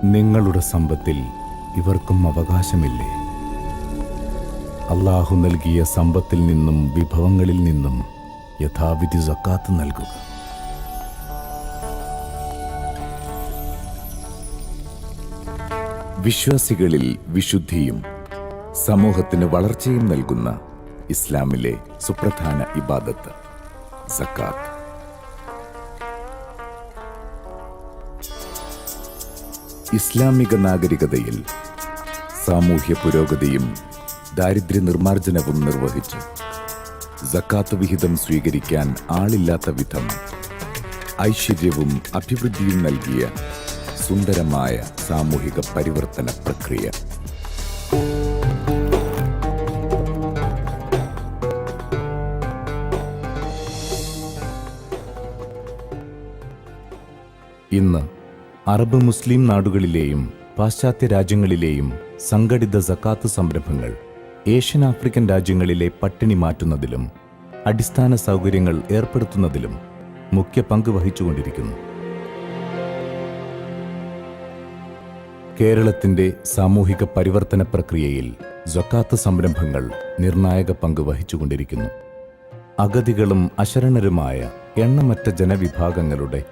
നിങ്ങളുടെ സമ്പത്തിൽ ഇവർക്കും അവകാശമില്ലേ? അല്ലാഹു നൽകിയ സമ്പത്തിൽ നിന്നും വിഭവങ്ങളിൽ നിന്നും യഥാവിധി സക്കാത്ത് നൽകുക. വിശ്വാസികളിൽ വിശുദ്ധിയും സമൂഹത്തിന് വളർച്ചയും നൽകുന്ന ഇസ്ലാമിലെ സുപ്രധാന ഇബാദത്ത് സക്കാത്ത്. ഇസ്ലാമിക നാഗരികതയിൽ സാമൂഹ്യ പുരോഗതിയും ദാരിദ്ര്യ നിർമ്മാർജ്ജനവും നിർവഹിച്ചു സക്കാത്ത് വിഹിതം സ്വീകരിക്കാൻ ആളില്ലാത്ത വിധം ഐശ്വര്യവും അഭിവൃദ്ധിയും നൽകിയ സുന്ദരമായ സാമൂഹിക പരിവർത്തന പ്രക്രിയ. ഇന്ന് അറബ് മുസ്ലിം നാടുകളിലെയും പാശ്ചാത്യ രാജ്യങ്ങളിലെയും സംഘടിത സക്കാത്ത് സംരംഭങ്ങൾ ഏഷ്യൻ ആഫ്രിക്കൻ രാജ്യങ്ങളിലെ പട്ടിണി മാറ്റുന്നതിലും അടിസ്ഥാന സൗകര്യങ്ങൾ ഏർപ്പെടുത്തുന്നതിലും മുഖ്യ പങ്ക് വഹിച്ചുകൊണ്ടിരിക്കുന്നു. കേരളത്തിന്റെ സാമൂഹിക പരിവർത്തന പ്രക്രിയയിൽ സക്കാത്ത് സംരംഭങ്ങൾ നിർണായക പങ്ക് വഹിച്ചുകൊണ്ടിരിക്കുന്നു. അഗതികളും അശരണരുമായ എണ്ണമറ്റ ജനവിഭാഗങ്ങളുടെ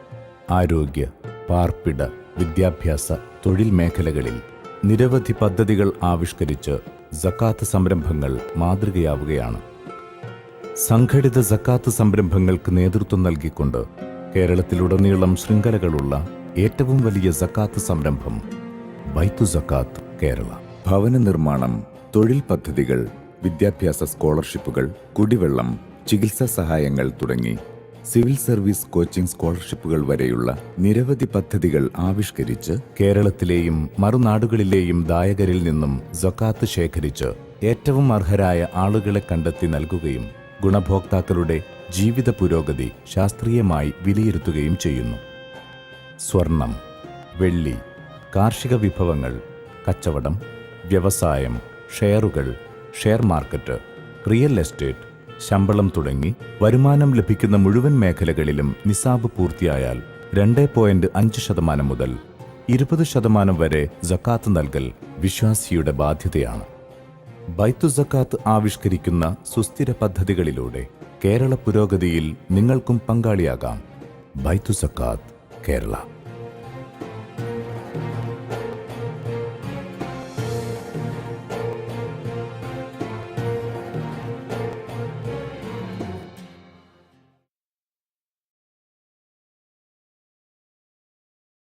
ആരോഗ്യ, പാർപ്പിട, വിദ്യാഭ്യാസ, തൊഴിൽ മേഖലകളിൽ നിരവധി പദ്ധതികൾ ആവിഷ്കരിച്ച് സക്കാത്ത് സംരംഭങ്ങൾ മാതൃകയാവുകയാണ്. സംഘടിത സക്കാത്ത് സംരംഭങ്ങൾക്ക് നേതൃത്വം നൽകിക്കൊണ്ട് കേരളത്തിലുടനീളം ശൃംഖലകളുള്ള ഏറ്റവും വലിയ സക്കാത്ത് സംരംഭം ബൈത്തു സക്കാത്ത് കേരള. ഭവന നിർമ്മാണം, തൊഴിൽ പദ്ധതികൾ, വിദ്യാഭ്യാസ സ്കോളർഷിപ്പുകൾ, കുടിവെള്ളം, ചികിത്സാ സഹായങ്ങൾ തുടങ്ങി സിവിൽ സർവീസ് കോച്ചിംഗ് സ്കോളർഷിപ്പുകൾ വരെയുള്ള നിരവധി പദ്ധതികൾ ആവിഷ്കരിച്ച് കേരളത്തിലെയും മറുനാടുകളിലെയും ദായകരിൽ നിന്നും സക്കാത്ത് ശേഖരിച്ച് ഏറ്റവും അർഹരായ ആളുകളെ കണ്ടെത്തി നൽകുകയും ഗുണഭോക്താക്കളുടെ ജീവിത പുരോഗതി ശാസ്ത്രീയമായി വിലയിരുത്തുകയും ചെയ്യുന്നു. സ്വർണം, വെള്ളി, കാർഷിക വിഭവങ്ങൾ, കച്ചവടം, വ്യവസായം, ഷെയറുകൾ, ഷെയർ മാർക്കറ്റ്, റിയൽ എസ്റ്റേറ്റ്, ശമ്പളം തുടങ്ങി വരുമാനം ലഭിക്കുന്ന മുഴുവൻ മേഖലകളിലും നിസാബ് പൂർത്തിയായാൽ 2.5% മുതൽ 20% വരെ സക്കാത്ത് നൽകൽ വിശ്വാസിയുടെ ബാധ്യതയാണ്. ബൈത്തു സക്കാത്ത് ആവിഷ്കരിക്കുന്ന സുസ്ഥിര പദ്ധതികളിലൂടെ കേരള പുരോഗതിയിൽ നിങ്ങൾക്കും പങ്കാളിയാകാം. ബൈത്തു സക്കാത്ത് കേരള.